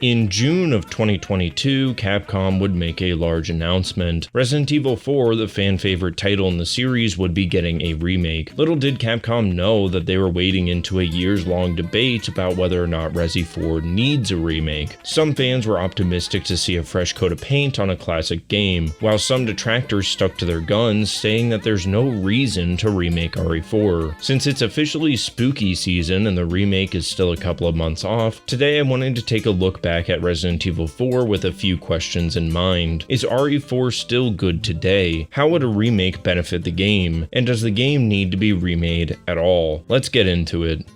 In June of 2022, Capcom would make a large announcement. Resident Evil 4, the fan-favorite title in the series, would be getting a remake. Little did Capcom know that they were wading into a years-long debate about whether or not Resi 4 needs a remake. Some fans were optimistic to see a fresh coat of paint on a classic game, while some detractors stuck to their guns, saying that there's no reason to remake RE4. Since it's officially spooky season and the remake is still a couple of months off, today I wanted to take a look back at Resident Evil 4 with a few questions in mind. Is RE4 still good today? How would a remake benefit the game? And does the game need to be remade at all? Let's get into it.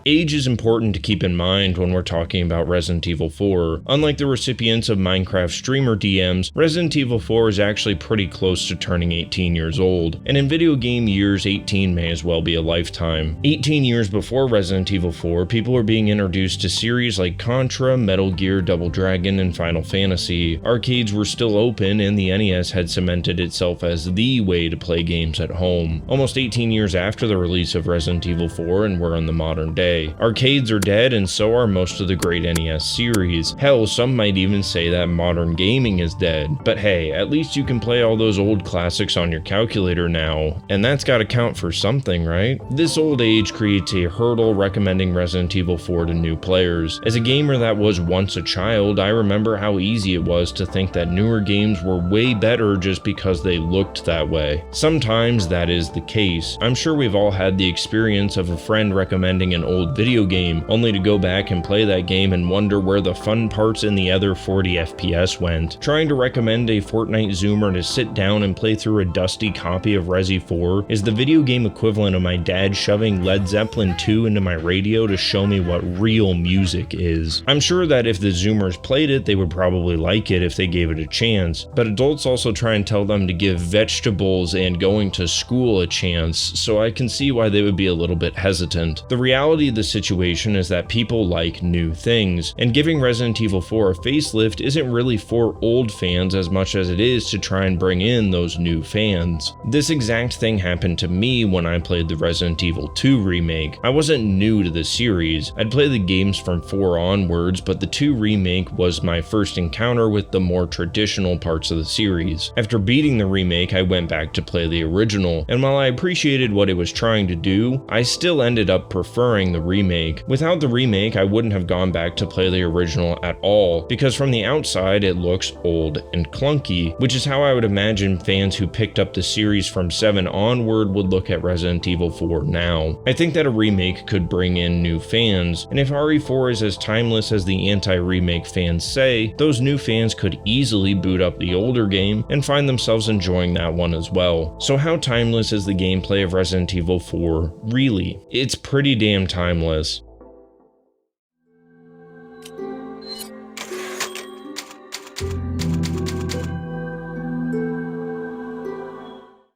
Age is important to keep in mind when we're talking about Resident Evil 4. Unlike the recipients of Minecraft streamer DMs, Resident Evil 4 is actually pretty close to turning 18 years old, and in video game years, 18 may as well be a lifetime. 18 years before Resident Evil 4, people were being introduced to series like Contra, Metal Gear, Double Dragon, and Final Fantasy. Arcades were still open, and the NES had cemented itself as the way to play games at home. Almost 18 years after the release of Resident Evil 4, and we're in the modern day. Arcades are dead, and so are most of the great NES series. Hell, some might even say that modern gaming is dead. But hey, at least you can play all those old classics on your calculator now, and that's gotta count for something, right? This old age creates a hurdle recommending Resident Evil 4 to new players. As a gamer that was once a child, I remember how easy it was to think that newer games were way better just because they looked that way. Sometimes that is the case. I'm sure we've all had the experience of a friend recommending an old video game, only to go back and play that game and wonder where the fun parts in the other 40 FPS went. Trying to recommend a Fortnite Zoomer to sit down and play through a dusty copy of Resi 4 is the video game equivalent of my dad shoving Led Zeppelin 2 into my radio to show me what real music is. I'm sure that if the Zoomers played it, they would probably like it if they gave it a chance, but adults also try and tell them to give vegetables and going to school a chance, so I can see why they would be a little bit hesitant. The reality of the situation is that people like new things, and giving Resident Evil 4 a facelift isn't really for old fans as much as it is to try and bring in those new fans. This exact thing happened to me when I played the Resident Evil 2 remake. I wasn't new to the series. I'd played the games from 4 onwards, but the 2 remake was my first encounter with the more traditional parts of the series. After beating the remake, I went back to play the original, and while I appreciated what it was trying to do, I still ended up preferring the remake. Without the remake, I wouldn't have gone back to play the original at all, because from the outside it looks old and clunky, which is how I would imagine fans who picked up the series from 7 onward would look at Resident Evil 4 now. I think that a remake could bring in new fans, and if RE4 is as timeless as the anti-remake fans say, those new fans could easily boot up the older game and find themselves enjoying that one as well. So how timeless is the gameplay of Resident Evil 4 really? It's pretty damn timeless.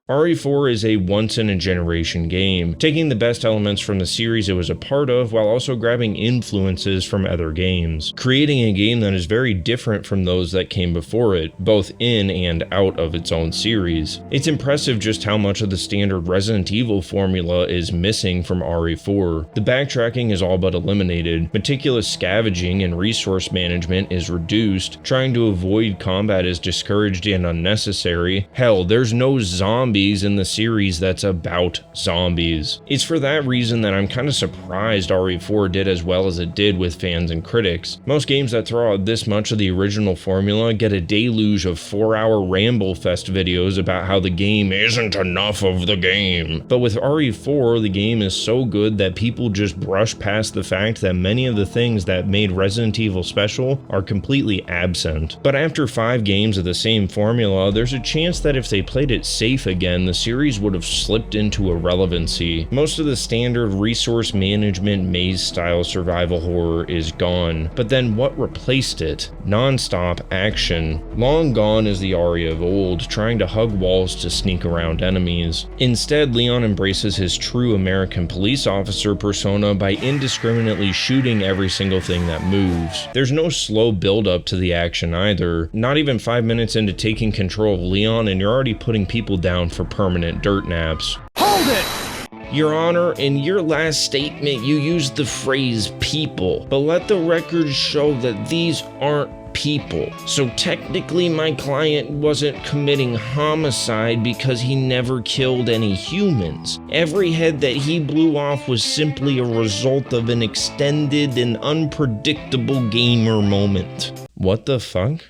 RE4 is a once-in-a-generation game, taking the best elements from the series it was a part of while also grabbing influences from other games, creating a game that is very different from those that came before it, both in and out of its own series. It's impressive just how much of the standard Resident Evil formula is missing from RE4. The backtracking is all but eliminated, meticulous scavenging and resource management is reduced, trying to avoid combat is discouraged and unnecessary. Hell, there's no zombies in the series that's about zombies. It's for that reason that I'm kind of surprised RE4 did as well as it did with fans and critics. Most games that throw out this much of the original formula get a deluge of 4-hour Ramble Fest videos about how the game isn't enough of the game. But with RE4, the game is so good that people just brush past the fact that many of the things that made Resident Evil special are completely absent. But after 5 games of the same formula, there's a chance that if they played it safe again, the series would have slipped into irrelevancy. Most of the standard resource management maze-style survival horror is gone, but then what replaced it? Non-stop action. Long gone is the Aria of old, trying to hug walls to sneak around enemies. Instead, Leon embraces his true American police officer persona by indiscriminately shooting every single thing that moves. There's no slow build-up to the action either. Not even 5 minutes into taking control of Leon and you're already putting people down for permanent dirt naps. Hold it! Your Honor, in your last statement you used the phrase people, but let the record show that these aren't people. So technically my client wasn't committing homicide because he never killed any humans. Every head that he blew off was simply a result of an extended and unpredictable gamer moment. What the fuck?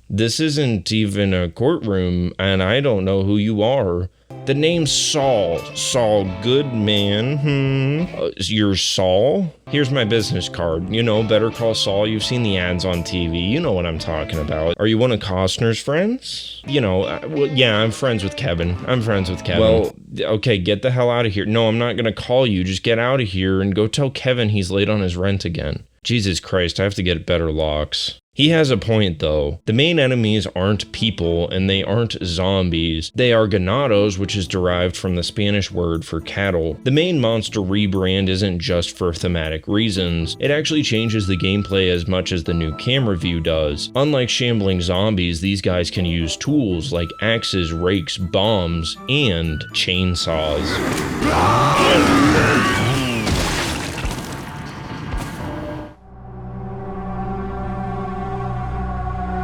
This isn't even a courtroom, and I don't know who you are. The name's Saul. Saul Goodman. You're Saul? Here's my business card. You know, Better Call Saul. You've seen the ads on TV. You know what I'm talking about. Are you one of Costner's friends? You know, well, yeah, I'm friends with Kevin. Well, okay, get the hell out of here. No, I'm not gonna call you. Just get out of here and go tell Kevin he's late on his rent again. Jesus Christ, I have to get better locks. He has a point though. The main enemies aren't people and they aren't zombies. They are ganados, which is derived from the Spanish word for cattle. The main monster rebrand isn't just for thematic reasons. It actually changes the gameplay as much as the new camera view does. Unlike shambling zombies, these guys can use tools like axes, rakes, bombs, and chainsaws.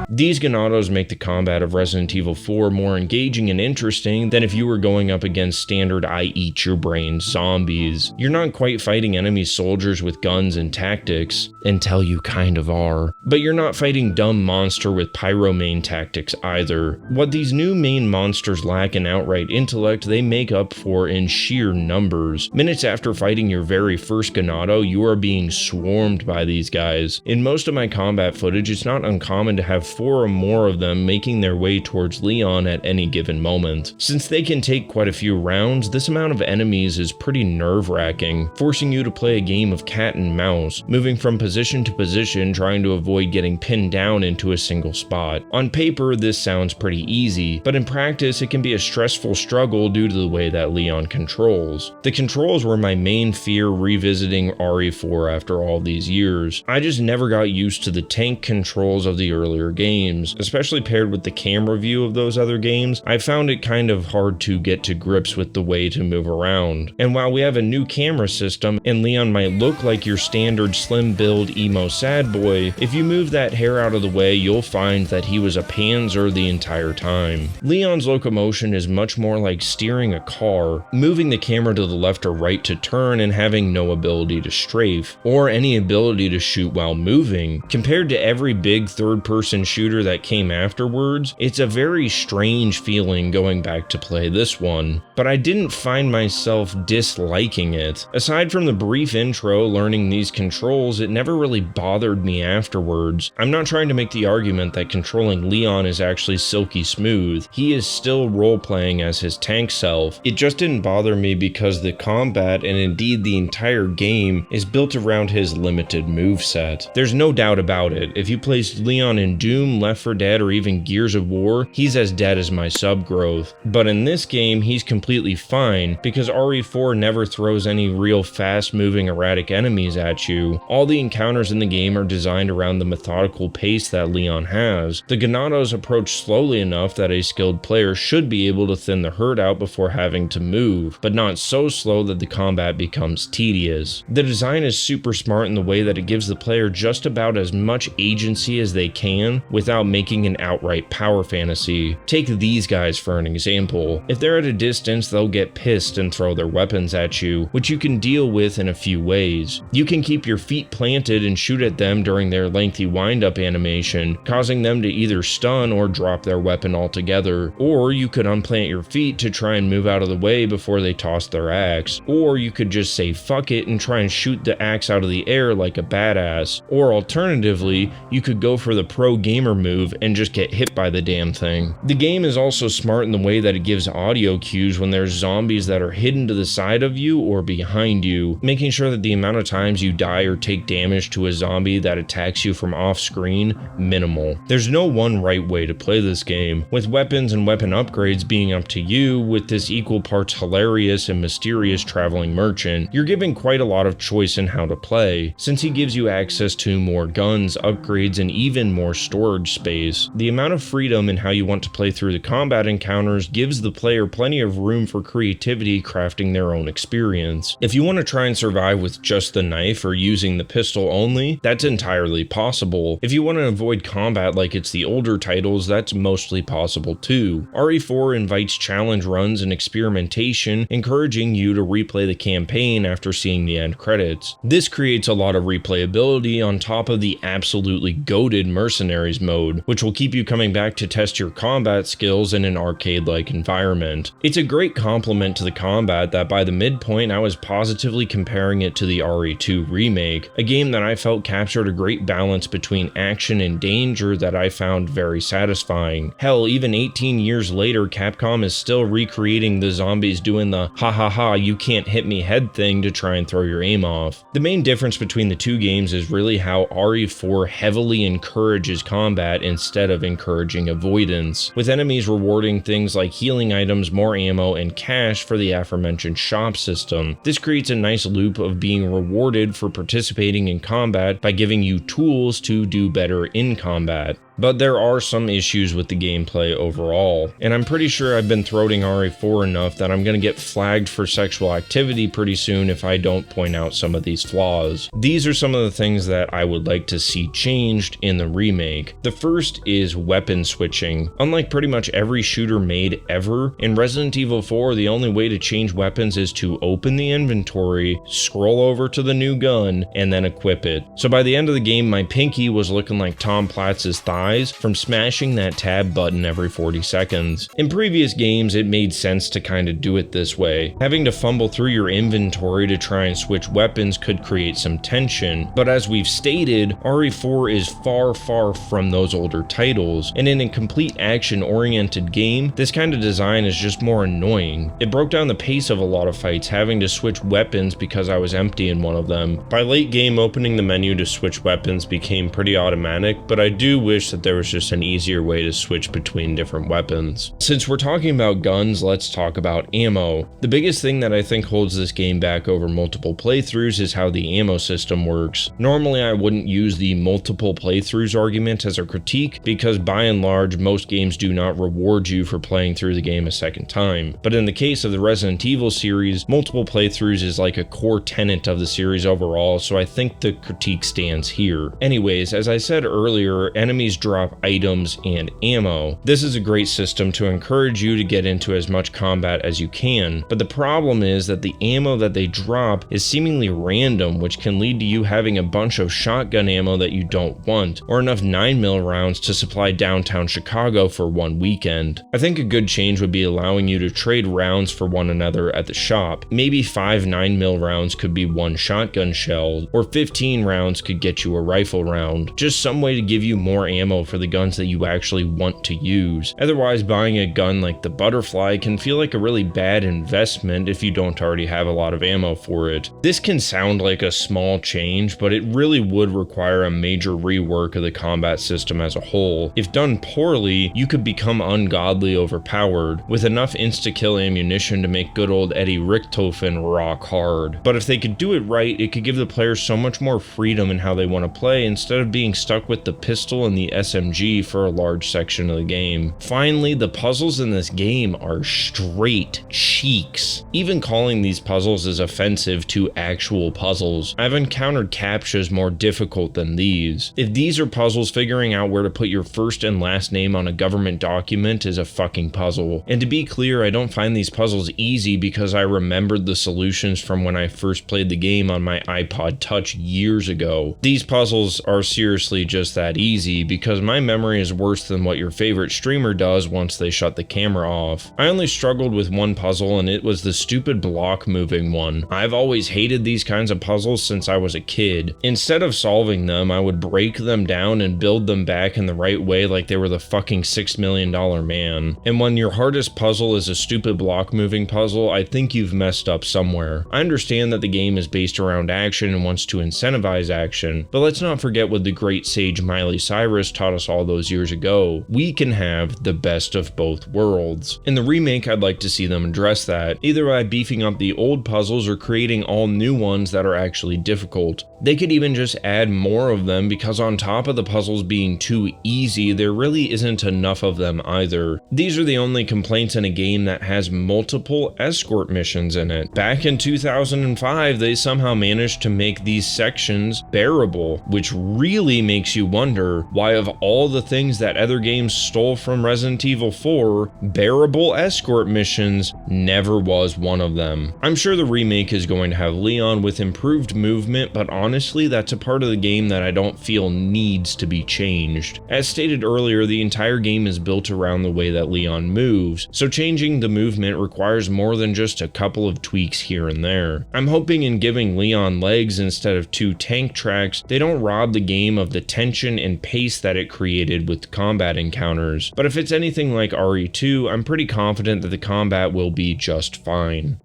These ganados make the combat of Resident Evil 4 more engaging and interesting than if you were going up against standard I eat your brain zombies. You're not quite fighting enemy soldiers with guns and tactics, until you kind of are, but you're not fighting dumb monster with pyromane tactics either. What these new main monsters lack in outright intellect, they make up for in sheer numbers. Minutes after fighting your very first ganado, you are being swarmed by these guys. In most of my combat footage, it's not uncommon to have 4 or more of them making their way towards Leon at any given moment. Since they can take quite a few rounds, this amount of enemies is pretty nerve-wracking, forcing you to play a game of cat and mouse, moving from position to position trying to avoid getting pinned down into a single spot. On paper, this sounds pretty easy, but in practice it can be a stressful struggle due to the way that Leon controls. The controls were my main fear revisiting RE4 after all these years. I just never got used to the tank controls of the earlier games. Especially paired with the camera view of those other games, I found it kind of hard to get to grips with the way to move around. And while we have a new camera system and Leon might look like your standard slim build emo sad boy, if you move that hair out of the way, you'll find that he was a panzer the entire time. Leon's locomotion is much more like steering a car, moving the camera to the left or right to turn and having no ability to strafe, or any ability to shoot while moving. Compared to every big third-person shooter that came afterwards, it's a very strange feeling going back to play this one, but I didn't find myself disliking it. Aside from the brief intro learning these controls, it never really bothered me afterwards. I'm not trying to make the argument that controlling Leon is actually silky smooth. He is still role-playing as his tank self. It just didn't bother me because the combat, and indeed the entire game, is built around his limited moveset. There's no doubt about it. If you placed Leon in Doom, Left 4 Dead, or even Gears of War, he's as dead as my subgrowth. But in this game, he's completely fine, because RE4 never throws any real fast-moving erratic enemies at you. All the encounters in the game are designed around the methodical pace that Leon has. The ganados approach slowly enough that a skilled player should be able to thin the herd out before having to move, but not so slow that the combat becomes tedious. The design is super smart in the way that it gives the player just about as much agency as they can without making an outright power fantasy. Take these guys for an example. If they're at a distance, they'll get pissed and throw their weapons at you, which you can deal with in a few ways. You can keep your feet planted and shoot at them during their lengthy wind-up animation, causing them to either stun or drop their weapon altogether. Or you could unplant your feet to try and move out of the way before they toss their axe. Or you could just say fuck it and try and shoot the axe out of the air like a badass. Or alternatively, you could go for the pro gamer move and just get hit by the damn thing. The game is also smart in the way that it gives audio cues when there's zombies that are hidden to the side of you or behind you, making sure that the amount of times you die or take damage to a zombie that attacks you from off screen minimal. There's no one right way to play this game, with weapons and weapon upgrades being up to you. With this equal parts hilarious and mysterious traveling merchant, you're given quite a lot of choice in how to play, since he gives you access to more guns, upgrades, and even more storage storage space. The amount of freedom in how you want to play through the combat encounters gives the player plenty of room for creativity crafting their own experience. If you want to try and survive with just the knife or using the pistol only, that's entirely possible. If you want to avoid combat like it's the older titles, that's mostly possible too. RE4 invites challenge runs and experimentation, encouraging you to replay the campaign after seeing the end credits. This creates a lot of replayability on top of the absolutely goated Mercenaries mode, which will keep you coming back to test your combat skills in an arcade-like environment. It's a great complement to the combat that by the midpoint I was positively comparing it to the RE2 Remake, a game that I felt captured a great balance between action and danger that I found very satisfying. Hell, even 18 years later, Capcom is still recreating the zombies doing the ha ha ha you can't hit me head thing to try and throw your aim off. The main difference between the two games is really how RE4 heavily encourages combat instead of encouraging avoidance, with enemies rewarding things like healing items, more ammo, and cash for the aforementioned shop system. This creates a nice loop of being rewarded for participating in combat by giving you tools to do better in combat. But there are some issues with the gameplay overall, and I'm pretty sure I've been throating RE4 enough that I'm gonna get flagged for sexual activity pretty soon if I don't point out some of these flaws. These are some of the things that I would like to see changed in the remake. The first is weapon switching. Unlike pretty much every shooter made ever, in Resident Evil 4 the only way to change weapons is to open the inventory, scroll over to the new gun, and then equip it. So by the end of the game my pinky was looking like Tom Platz's thigh from smashing that tab button every 40 seconds. In previous games, it made sense to kind of do it this way. Having to fumble through your inventory to try and switch weapons could create some tension, but as we've stated, RE4 is far from those older titles, and in a complete action-oriented game, this kind of design is just more annoying. It broke down the pace of a lot of fights, having to switch weapons because I was empty in one of them. By late game, opening the menu to switch weapons became pretty automatic, but I do wish that there was just an easier way to switch between different weapons. Since we're talking about guns, let's talk about ammo. The biggest thing that I think holds this game back over multiple playthroughs is how the ammo system works. Normally I wouldn't use the multiple playthroughs argument as a critique because by and large most games do not reward you for playing through the game a second time. But in the case of the Resident Evil series, multiple playthroughs is like a core tenet of the series overall, so I think the critique stands here. Anyways, as I said earlier, enemies drop items and ammo. This is a great system to encourage you to get into as much combat as you can, but the problem is that the ammo that they drop is seemingly random, which can lead to you having a bunch of shotgun ammo that you don't want, or enough 9mm rounds to supply downtown Chicago for one weekend. I think a good change would be allowing you to trade rounds for one another at the shop. Maybe 5 9mm rounds could be one shotgun shell, or 15 rounds could get you a rifle round. Just some way to give you more ammo for the guns that you actually want to use. Otherwise, buying a gun like the Butterfly can feel like a really bad investment if you don't already have a lot of ammo for it. This can sound like a small change, but it really would require a major rework of the combat system as a whole. If done poorly, you could become ungodly overpowered, with enough insta-kill ammunition to make good old Eddie Richtofen rock hard. But if they could do it right, it could give the players so much more freedom in how they want to play instead of being stuck with the pistol and the SMG for a large section of the game. Finally, the puzzles in this game are straight cheeks. Even calling these puzzles is offensive to actual puzzles. I've encountered captchas more difficult than these. If these are puzzles, figuring out where to put your first and last name on a government document is a fucking puzzle. And to be clear, I don't find these puzzles easy because I remembered the solutions from when I first played the game on my iPod Touch years ago. These puzzles are seriously just that easy because my memory is worse than what your favorite streamer does once they shut the camera off. I only struggled with one puzzle, and it was the stupid block moving one. I've always hated these kinds of puzzles since I was a kid. Instead of solving them, I would break them down and build them back in the right way like they were the fucking $6 million man. And when your hardest puzzle is a stupid block moving puzzle, I think you've messed up somewhere. I understand that the game is based around action and wants to incentivize action, but let's not forget what the great sage Miley Cyrus taught us all those years ago. We can have the best of both worlds. In the remake, I'd like to see them address that, either by beefing up the old puzzles or creating all new ones that are actually difficult. They could even just add more of them, because on top of the puzzles being too easy, there really isn't enough of them either. These are the only complaints in a game that has multiple escort missions in it. Back in 2005, they somehow managed to make these sections bearable, which really makes you wonder why, of all the things that other games stole from Resident Evil 4, bearable escort missions never was one of them. I'm sure the remake is going to have Leon with improved movement, but honestly, that's a part of the game that I don't feel needs to be changed. As stated earlier, the entire game is built around the way that Leon moves, so changing the movement requires more than just a couple of tweaks here and there. I'm hoping in giving Leon legs instead of 2 tank tracks, they don't rob the game of the tension and pace that it created with combat encounters, but if it's anything like RE2, I'm pretty confident that the combat will be just fine.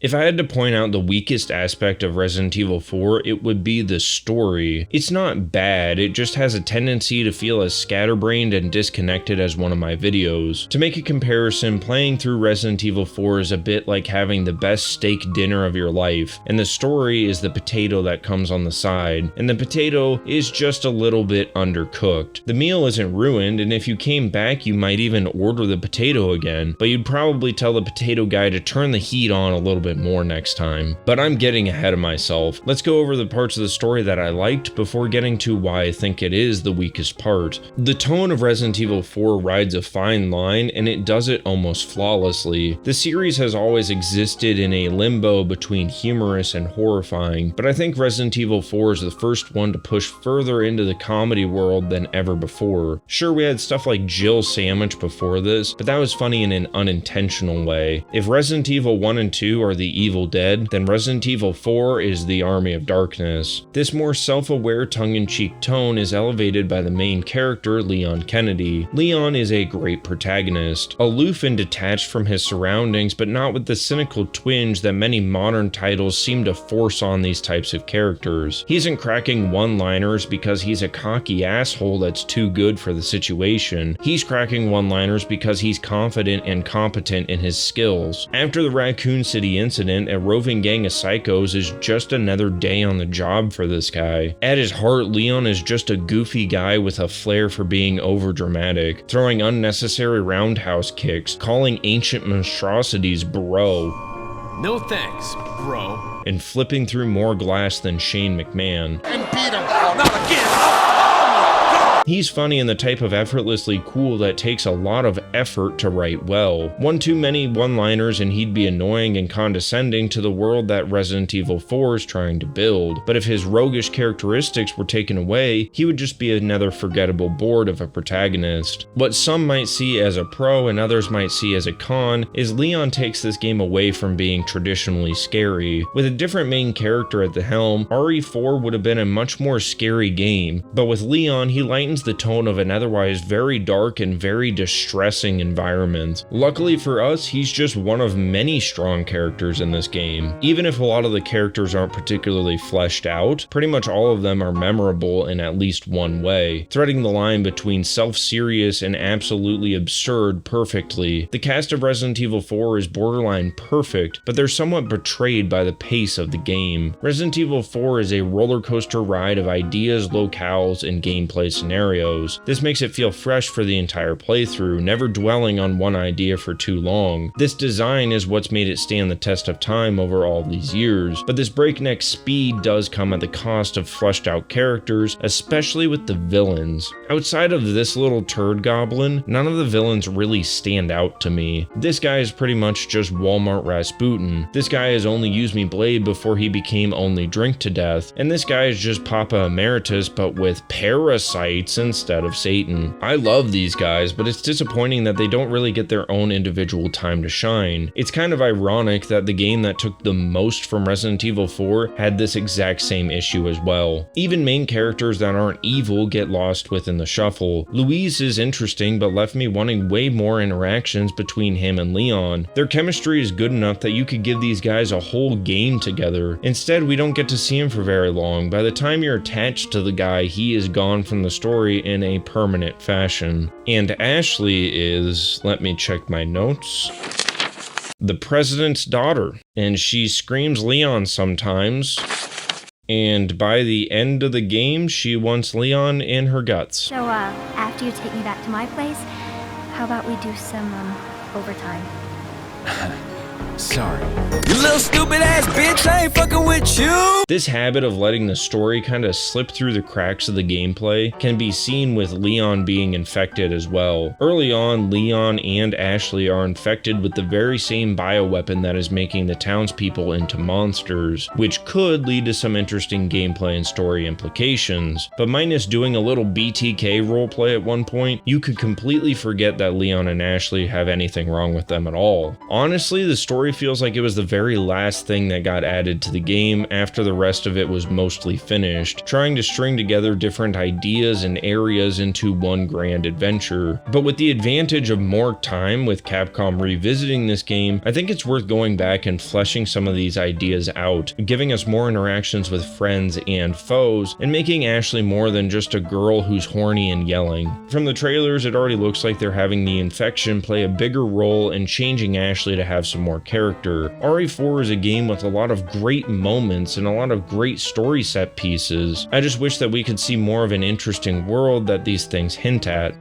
If I had to point out the weakest aspect of Resident Evil 4, it would be the story. It's not bad, it just has a tendency to feel as scatterbrained and disconnected as one of my videos. To make a comparison, playing through Resident Evil 4 is a bit like having the best steak dinner of your life, and the story is the potato that comes on the side, and the potato is just a little bit undercooked. The meal isn't ruined, and if you came back, you might even order the potato again, but you'd probably tell the potato guy to turn the heat on a little bit more next time. But I'm getting ahead of myself. Let's go over the parts of the story that I liked before getting to why I think it is the weakest part. The tone of Resident Evil 4 rides a fine line, and it does it almost flawlessly. The series has always existed in a limbo between humorous and horrifying, but I think Resident Evil 4 is the first one to push further into the comedy world than ever before. Sure, we had stuff like Jill Sandwich before this, but that was funny in an unintentional way. If Resident Evil 1 and 2 are the Evil Dead, then Resident Evil 4 is the Army of Darkness. This more self-aware, tongue-in-cheek tone is elevated by the main character, Leon Kennedy. Leon is a great protagonist, aloof and detached from his surroundings, but not with the cynical twinge that many modern titles seem to force on these types of characters. He isn't cracking one-liners because he's a cocky asshole that's too good for the situation. He's cracking one-liners because he's confident and competent in his skills. After the Raccoon City incident, a roving gang of psychos is just another day on the job for this guy. At his heart, Leon is just a goofy guy with a flair for being overdramatic, throwing unnecessary roundhouse kicks, calling ancient monstrosities bro. No thanks, bro. And flipping through more glass than Shane McMahon. And beat him. Oh, not again. He's funny and the type of effortlessly cool that takes a lot of effort to write well. One too many one-liners and he'd be annoying and condescending to the world that Resident Evil 4 is trying to build. But if his roguish characteristics were taken away, he would just be another forgettable board of a protagonist. What some might see as a pro and others might see as a con is Leon takes this game away from being traditionally scary. With a different main character at the helm, RE4 would have been a much more scary game, but with Leon, he lightens the tone of an otherwise very dark and very distressing environment. Luckily for us, he's just one of many strong characters in this game. Even if a lot of the characters aren't particularly fleshed out, pretty much all of them are memorable in at least one way, threading the line between self-serious and absolutely absurd perfectly. The cast of Resident Evil 4 is borderline perfect, but they're somewhat betrayed by the pace of the game. Resident Evil 4 is a roller coaster ride of ideas, locales, and gameplay scenarios. This makes it feel fresh for the entire playthrough, never dwelling on one idea for too long. This design is what's made it stand the test of time over all these years, but this breakneck speed does come at the cost of fleshed out characters, especially with the villains. Outside of this little turd goblin, none of the villains really stand out to me. This guy is pretty much just Walmart Rasputin. This guy has only used me blade before he became only drink to death, and this guy is just Papa Emeritus but with parasites saints instead of Satan. I love these guys, but it's disappointing that they don't really get their own individual time to shine. It's kind of ironic that the game that took the most from Resident Evil 4 had this exact same issue as well. Even main characters that aren't evil get lost within the shuffle. Louise is interesting, but left me wanting way more interactions between him and Leon. Their chemistry is good enough that you could give these guys a whole game together. Instead, we don't get to see him for very long. By the time you're attached to the guy, he is gone from the story in a permanent fashion. And Ashley is, let me check my notes, the president's daughter, and she screams Leon sometimes, and by the end of the game, she wants Leon in her guts. So, after you take me back to my place, how about we do some, overtime? Sorry. You little stupid ass bitch, I ain't fucking with you! This habit of letting the story kind of slip through the cracks of the gameplay can be seen with Leon being infected as well. Early on, Leon and Ashley are infected with the very same bioweapon that is making the townspeople into monsters, which could lead to some interesting gameplay and story implications. But minus doing a little BTK roleplay at one point, you could completely forget that Leon and Ashley have anything wrong with them at all. Honestly, the story feels like it was the very last thing that got added to the game after the rest of it was mostly finished, trying to string together different ideas and areas into one grand adventure. But with the advantage of more time with Capcom revisiting this game, I think it's worth going back and fleshing some of these ideas out, giving us more interactions with friends and foes, and making Ashley more than just a girl who's horny and yelling. From the trailers, it already looks like they're having the infection play a bigger role in changing Ashley to have some more character. RE4 is a game with a lot of great moments and a lot of great story set pieces. I just wish that we could see more of an interesting world that these things hint at.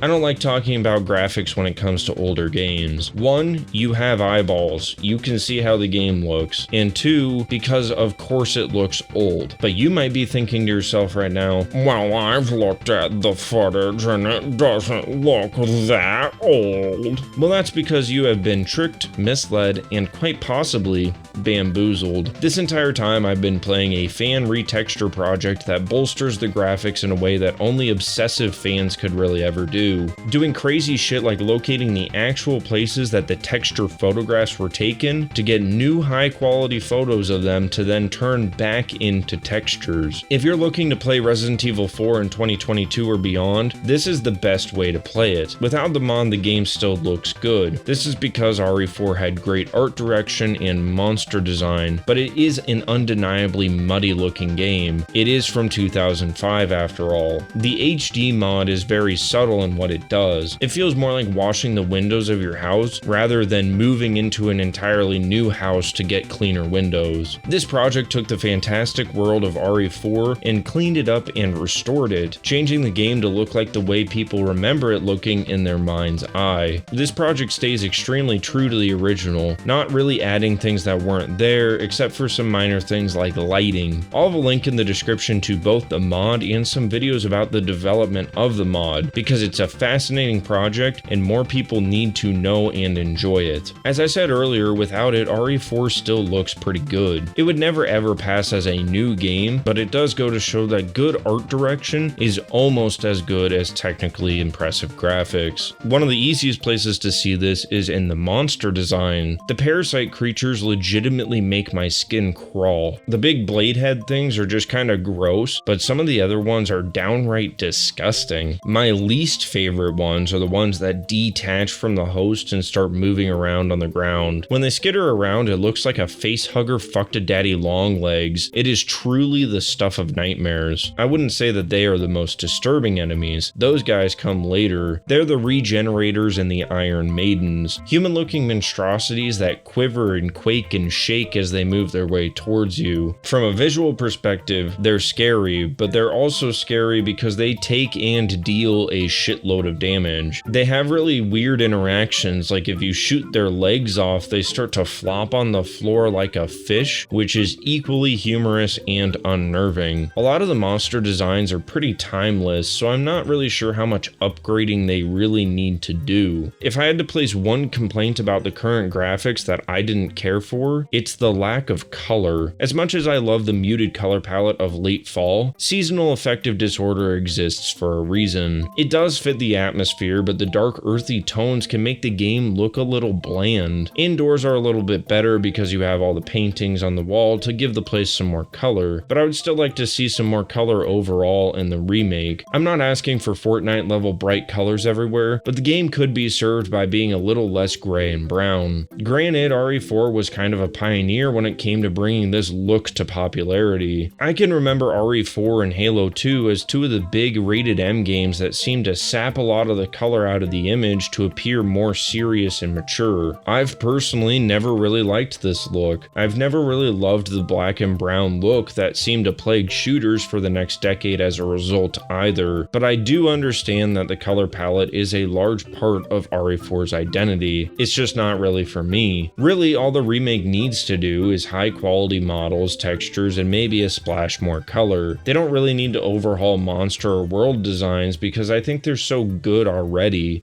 I don't like talking about graphics when it comes to older games. One, you have eyeballs. You can see how the game looks. And two, because of course it looks old. But you might be thinking to yourself right now, well, I've looked at the footage and it doesn't look that old. Well, that's because you have been tricked, misled, and quite possibly bamboozled. This entire time I've been playing a fan retexture project that bolsters the graphics in a way that only obsessive fans could really ever do. Doing crazy shit like locating the actual places that the texture photographs were taken to get new high quality photos of them to then turn back into textures. If you're looking to play Resident Evil 4 in 2022 or beyond, this is the best way to play it. Without the mod, the game still looks good. This is because RE4 had great art direction and monster design, but it is an undeniably muddy looking game. It is from 2005 after all. The HD mod is very subtle in what it does. It feels more like washing the windows of your house rather than moving into an entirely new house to get cleaner windows. This project took the fantastic world of RE4 and cleaned it up and restored it, changing the game to look like the way people remember it looking in their mind's eye. This project stays extremely true to the original, not really adding things that weren't there except for some minor things like lighting. I'll have a link in the description to both the mod and some videos about the development of the mod, because it's a fascinating project and more people need to know and enjoy it. As I said earlier, without it, RE4 still looks pretty good. It would never ever pass as a new game, but it does go to show that good art direction is almost as good as technically impressive graphics. One of the easiest places to see this is in the monster design. The parasite creatures legitimately make my skin crawl. The big blade head things are just kind of gross, but some of the other ones are downright disgusting. My least favorite ones are the ones that detach from the host and start moving around on the ground. When they skitter around, it looks like a face hugger fucked a daddy long legs. It is truly the stuff of nightmares. I wouldn't say that they are the most disturbing enemies. Those guys come later. They're the regenerators and the Iron Maidens, human-looking monstrosities that quiver and quake and shake as they move their way towards you. From a visual perspective, they're scary, but they're also scary because they take and deal a shitload shitload of damage. They have really weird interactions, like if you shoot their legs off, they start to flop on the floor like a fish, which is equally humorous and unnerving. A lot of the monster designs are pretty timeless, so I'm not really sure how much upgrading they really need to do. If I had to place one complaint about the current graphics that I didn't care for, it's the lack of color. As much as I love the muted color palette of late fall, seasonal affective disorder exists for a reason. It does fit the atmosphere, but the dark earthy tones can make the game look a little bland. Indoors are a little bit better because you have all the paintings on the wall to give the place some more color, but I would still like to see some more color overall in the remake. I'm not asking for Fortnite level bright colors everywhere, but the game could be served by being a little less gray and brown. Granted, RE4 was kind of a pioneer when it came to bringing this look to popularity. I can remember RE4 and Halo 2 as two of the big rated M games that seemed to sap a lot of the color out of the image to appear more serious and mature. I've personally never really liked this look. I've never really loved the black and brown look that seemed to plague shooters for the next decade as a result either, but I do understand that the color palette is a large part of RE4's identity. It's just not really for me. Really, all the remake needs to do is high quality models, textures, and maybe a splash more color. They don't really need to overhaul monster or world designs because I think they're so good already.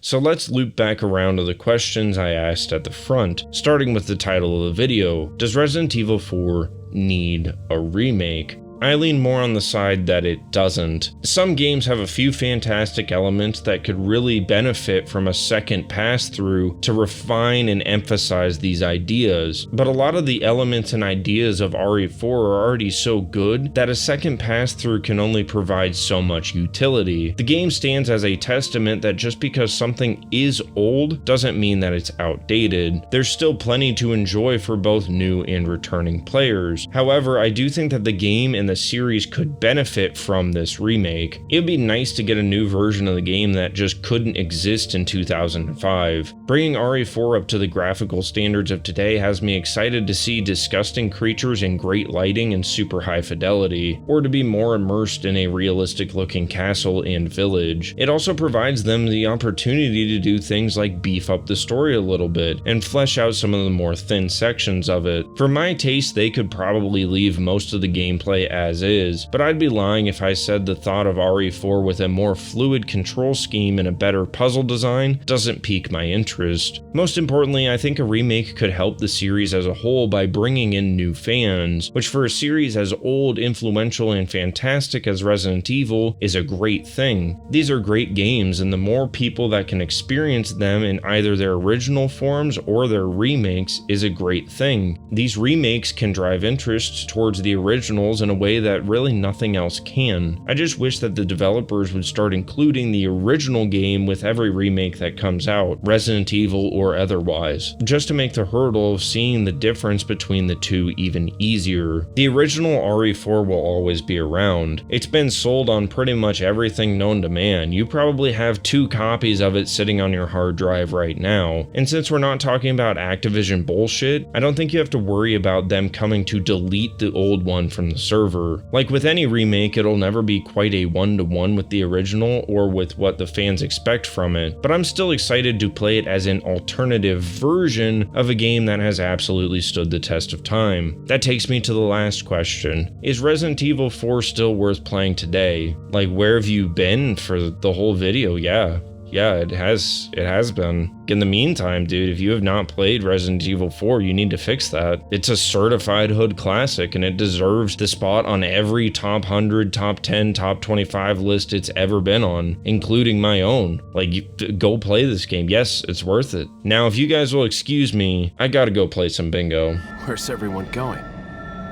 So let's loop back around to the questions I asked at the front, starting with the title of the video. Does Resident Evil 4 need a remake? I lean more on the side that it doesn't. Some games have a few fantastic elements that could really benefit from a second pass through to refine and emphasize these ideas, but a lot of the elements and ideas of RE4 are already so good that a second pass through can only provide so much utility. The game stands as a testament that just because something is old doesn't mean that it's outdated. There's still plenty to enjoy for both new and returning players. However, I do think that the game and the series could benefit from this remake. It'd be nice to get a new version of the game that just couldn't exist in 2005. Bringing RE4 up to the graphical standards of today has me excited to see disgusting creatures in great lighting and super high fidelity, or to be more immersed in a realistic looking castle and village. It also provides them the opportunity to do things like beef up the story a little bit and flesh out some of the more thin sections of it. For my taste, they could probably leave most of the gameplay as is, but I'd be lying if I said the thought of RE4 with a more fluid control scheme and a better puzzle design doesn't pique my interest. Most importantly, I think a remake could help the series as a whole by bringing in new fans, which for a series as old, influential, and fantastic as Resident Evil is a great thing. These are great games, and the more people that can experience them in either their original forms or their remakes is a great thing. These remakes can drive interest towards the originals in a way that really nothing else can. I just wish that the developers would start including the original game with every remake that comes out, Resident Evil or otherwise, just to make the hurdle of seeing the difference between the two even easier. The original RE4 will always be around. It's been sold on pretty much everything known to man. You probably have 2 copies of it sitting on your hard drive right now. And since we're not talking about Activision bullshit, I don't think you have to worry about them coming to delete the old one from the server. Like with any remake, it'll never be quite a one-to-one with the original or with what the fans expect from it, but I'm still excited to play it as an alternative version of a game that has absolutely stood the test of time. That takes me to the last question. Is Resident Evil 4 still worth playing today? Like, where have you been for the whole video? Yeah, it has been. In the meantime, dude, if you have not played Resident Evil 4, you need to fix that. It's a certified hood classic, and it deserves the spot on every top 100, top 10, top 25 list it's ever been on, including my own. Like, go play this game. Yes, it's worth it. Now, if you guys will excuse me, I gotta go play some bingo. Where's everyone going?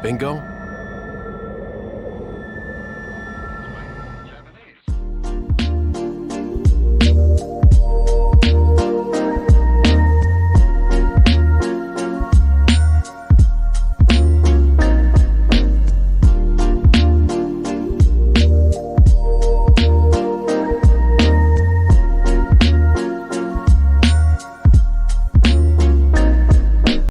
Bingo?